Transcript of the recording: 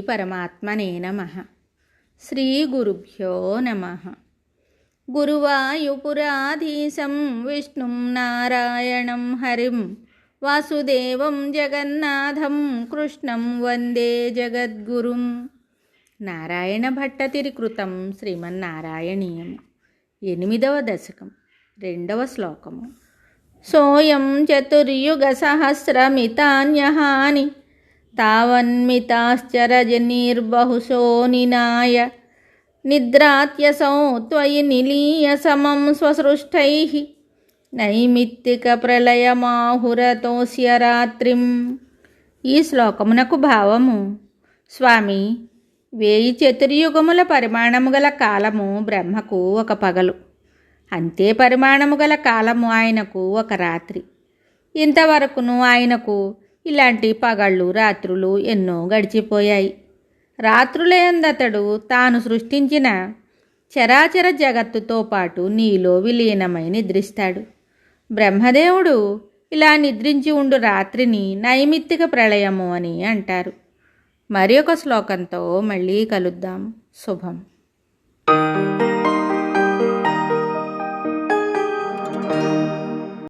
పరమాత్మనే నమః. శ్రీ గురుభ్యో నమః. గురువాయుపురాధీశం విష్ణుం నారాయణం హరిం వాసుదేవం జగన్నాథం కృష్ణం వందే జగద్గురుం. నారాయణ భట్టతిరి కృతం శ్రీమన్నారాయణీయం. 8వ దశకం 2వ శ్లోకము. సోయం చతుర్యుగ సహస్రమితాన్యహాని తావన్మితాశ్చరజనిర్బహుశో నినాయ నిద్రాత్యసౌ త్వయి నిలీయ సమం స్వసృష్టైః నైమిత్తిక ప్రళయమాహురతోస్య రాత్రిం. ఈ శ్లోకమునకు భావము: స్వామి, 1000 చతుర్యుగముల పరిమాణము గల కాలము బ్రహ్మకు ఒక పగలు, అంతే పరిమాణము గల కాలము ఆయనకు ఒక రాత్రి. ఇంతవరకును ఆయనకు ఇలాంటి పగళ్ళు రాత్రులు ఎన్నో గడిచిపోయాయి. రాత్రులయందతడు తాను సృష్టించిన చరాచర జగత్తుతో పాటు నీలో విలీనమై నిద్రిస్తాడు. బ్రహ్మదేవుడు ఇలా నిద్రించి ఉండు రాత్రిని నైమిత్తిక ప్రళయము అని అంటారు. మరి ఒక శ్లోకంతో మళ్ళీ కలుద్దాం. శుభం.